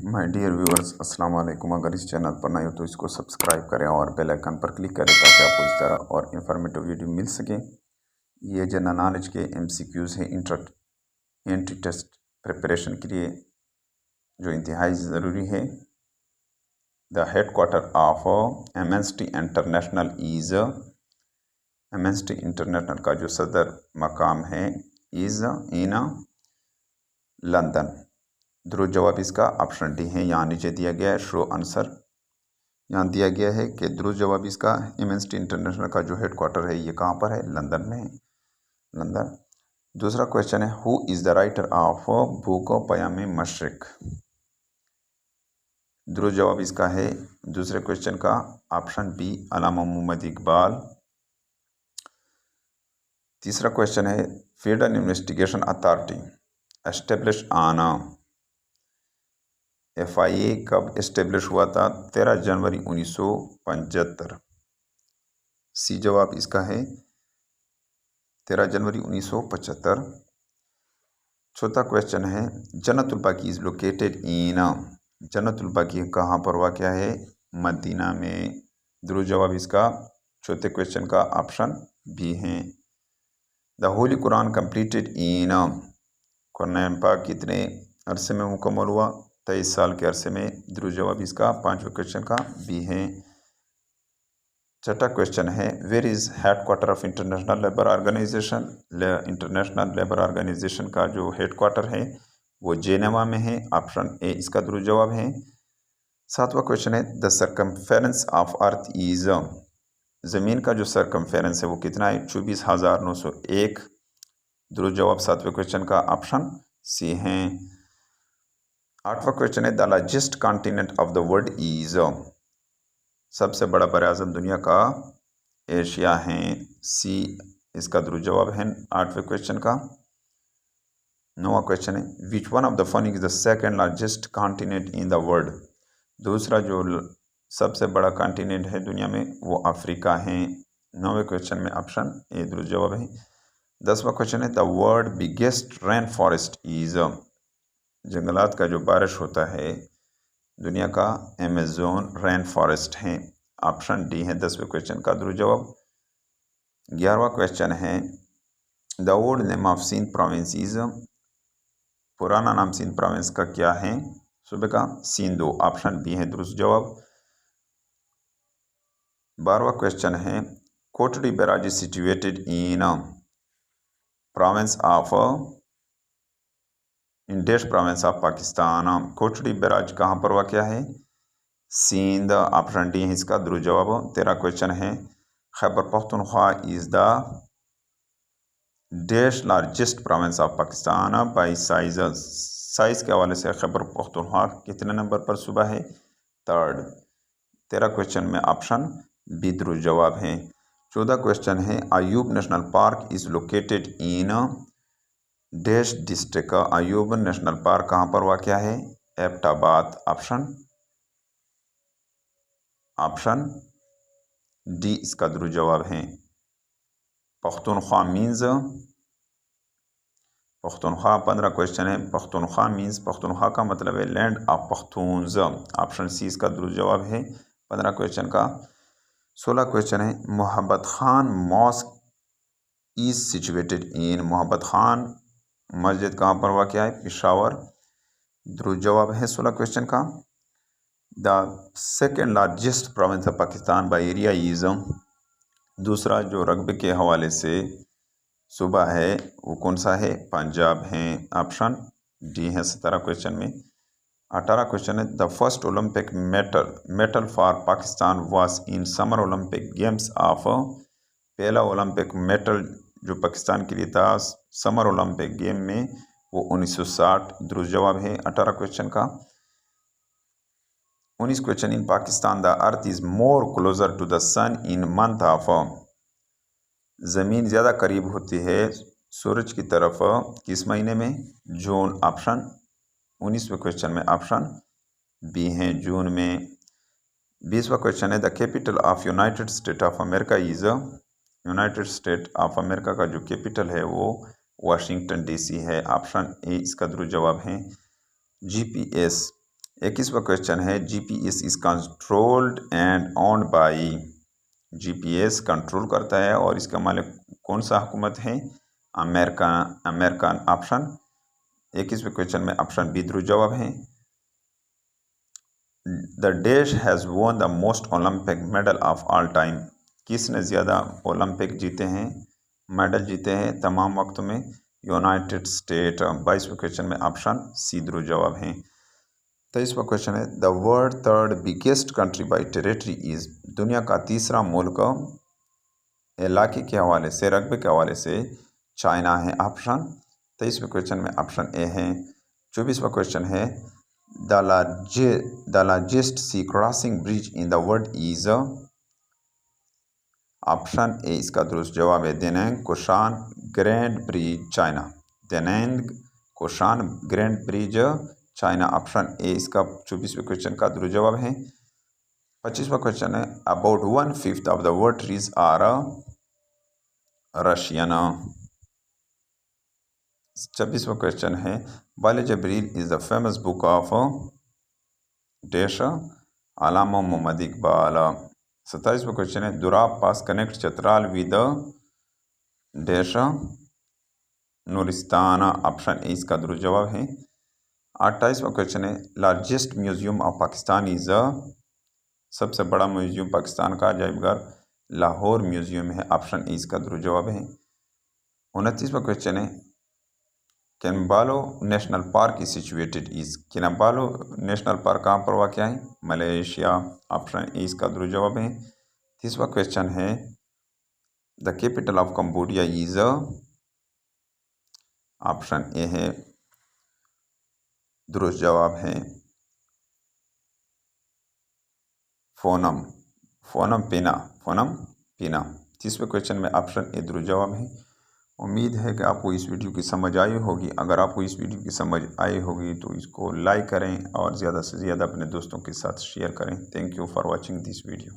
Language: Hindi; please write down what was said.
माय डियर व्यूअर्स, अस्सलाम वालेकुम। अगर इस चैनल पर नए हो तो इसको सब्सक्राइब करें और बेल आइकन पर क्लिक करें ताकि आपको इस तरह और इन्फॉर्मेटिव वीडियो मिल सके। ये जनरल नॉलेज के एमसीक्यूज़ हैं एंट्री टेस्ट प्रिपरेशन के लिए जो इंतहाई ज़रूरी है। The head quarter of MNST international is, MNST international का जो सदर मकाम है इज़ इन लंदन। दुरुस्त जवाब इसका ऑप्शन डी है। यहाँ नीचे दिया गया है शो आंसर। यहाँ दिया गया है कि दुरुस्त जवाब इसका एमएनएसटी इंटरनेशनल का जो हेड क्वार्टर है ये कहाँ पर है? लंदन में है, लंदन। दूसरा क्वेश्चन है who is the writer of book Payam Mashriq. दुरुस्त जवाब इसका है दूसरे क्वेश्चन का ऑप्शन बी अल्लामा मोहम्मद इकबाल। तीसरा क्वेश्चन है federal investigation authority establish on FIA कब इस्टेब्लिश हुआ था? 13 जनवरी 1975। सी जवाब इसका है 13 जनवरी 1975। चौथा क्वेश्चन है जन्नतुल बाकी इज़ लोकेटेड इन, जन्नतुल बाकी कहाँ पर वाक़या है? मदीना में। दुरुस्त जवाब इसका चौथे क्वेश्चन का ऑप्शन बी है। The Holi Quran completed in, Quran पाक कितने अरसे में मुकम्मल हुआ? 23 साल के अरसे में। दुरुस्त जवाब इसका पांचवें क्वेश्चन का बी है। छठा क्वेश्चन है where is headquarter of international labour organisation. International labour organisation का जो हेड क्वार्टर है वो जेनेवा में है। ऑप्शन ए इसका दुरुस्त जवाब है। सातवां क्वेश्चन है the circumference of earth is, ज़मीन का जो सरकमफेरेंस है वो कितना है? 24,901। दुरुस्त जवाब सातवें क्वेश्चन का ऑप्शन सी है। आठवां क्वेश्चन है the largest continent of the world is, सबसे बड़ा बराअज़म दुनिया का एशिया है। सी इसका दुरुस्त जवाब है आठवें क्वेश्चन का। नौवां क्वेश्चन है which one of the following is the second largest continent in the world, दूसरा जो सबसे बड़ा कॉन्टिनेंट है दुनिया में वो अफ्रीका है। नौवें क्वेश्चन में ऑप्शन ए दुरुस्त जवाब है। 10वां क्वेश्चन है the world biggest rain forest is, जंगलात का जो बारिश होता है दुनिया का अमेज़न रेन फॉरेस्ट है। ऑप्शन डी है 10वें क्वेश्चन का दुरुस्त जवाब। 11वां क्वेश्चन है the old name of Sindh province is, पुराना नाम सिंध प्रोविंस का क्या है? सूबे का सिंधु। ऑप्शन बी है दुरुस्त जवाब। 12वां क्वेश्चन है Kotri barrage is situated in province of, in dash province of Pakistan. Kotri barrage कहाँ पर वाक़या है? सिंध। ऑप्शन डी है इसका दुरुस्त जवाब। 13 क्वेश्चन है Khyber Pakhtunkhwa is the dash largest province of Pakistan by size, size के हवाले से खैबर पख्तूनख्वा कितने नंबर पर सूबा है? 3rd। 13 क्वेश्चन में ऑप्शन बी दुरुस्त जवाब है। 14 क्वेश्चन है Ayub national park is located in dash district, Ayub national park कहाँ पर वाक़या है? एबटाबाद। ऑप्शन डी इसका दुरुस्त जवाब है। पख्तूनख्वा मीन्स, पख्तूनख्वा 15 क्वेश्चन है पख्तूनख्वा मीन्स, पख्तूनख्वा का मतलब है लैंड ऑफ पख्तून्स। ऑप्शन सी इसका दुरुस्त जवाब है 15 क्वेश्चन का। 16 क्वेश्चन है मोहब्बत खान मॉस्क इज सिचुएटेड इन, मोहब्बत खान मस्जिद कहाँ पर वाक़या है? पेशावर। दुरुस्त जवाब है 16 क्वेश्चन का। The second largest province of Pakistan by area is, दूसरा जो रकबे के हवाले से सूबा है वो कौन सा है? पंजाब है। ऑप्शन डी है 17 क्वेश्चन में। 18 क्वेश्चन है the first Olympic medal for Pakistan was in summer Olympic games of, पहला ओलंपिक मेडल जो पाकिस्तान के लिए था समर ओलंपिक गेम में वो 1960। दुरुस्त जवाब है 18 क्वेश्चन का। 19 question in Pakistan the earth is more closer to the sun in month of, ज़मीन ज़्यादा करीब होती है सूरज की तरफ किस महीने में? जून। ऑप्शन 19वें क्वेश्चन में ऑप्शन बी है जून में। 20वां क्वेश्चन है the capital of United State of America is, United State of America का जो कैपिटल है वो वाशिंगटन DC है। ऑप्शन ए इसका दुरुस्त जवाब है। GPS 21वां क्वेश्चन है GPS is controlled and owned by. GPS control करता है और इसका मालिक कौन सा हुकूमत है? American option. 21वें क्वेश्चन में ऑप्शन बी दुरुस्त जवाब है। The dash has won the most Olympic medal of all time. किसने ज़्यादा ओलंपिक जीते हैं, मेडल जीते हैं तमाम वक्तों में? United State. 22वें क्वेश्चन में ऑप्शन सी दुरुस्त जवाब है। 23वां क्वेश्चन है the world third biggest country by territory is. दुनिया का तीसरा मुल्क इलाके के हवाले से, रकबे के हवाले से चाइना है ऑप्शन। 23वें क्वेश्चन में ऑप्शन ए है। 24वां क्वेश्चन है the largest sea crossing bridge in the world is. Option A इसका दुरुस्त जवाब है Danyang Kunshan grand bridge China. Danyang Kunshan grand bridge China, option A इसका 24वें क्वेश्चन का दुरुस्त जवाब है। 25वां क्वेश्चन है about 1/5 of the world trees are Russian. 26वां क्वेश्चन है Bal Jibril is the famous book of dash अल्लामा मोहम्मद इकबाल। 27वां क्वेश्चन है Dorah pass connect Chitral with dash Nuristan, option A इसका दुरुस्त जवाब है। 28वां क्वेश्चन है largest museum of Pakistan is. सबसे बड़ा म्यूजियम पाकिस्तान का अजायबघर लाहौर म्यूजियम है, ऑप्शन ए इसका दुरुस्त जवाब है। 29वां क्वेश्चन है Kinabalu national park is situated is. Kinabalu national park कहाँ पर वाक़ है? मलेशिया, ऑप्शन ए इसका दुरुस्त जवाब है। 30वां क्वेश्चन है the capital of Cambodia is. Option A है दुरुस्त जवाब है फोनम पेना। 30वें क्वेश्चन में ऑप्शन ए दुरुस्त जवाब है। उम्मीद है कि आपको इस वीडियो की समझ आई होगी। अगर आपको इस वीडियो की समझ आई होगी तो इसको लाइक करें और ज़्यादा से ज़्यादा अपने दोस्तों के साथ शेयर करें। Thank you for watching this video.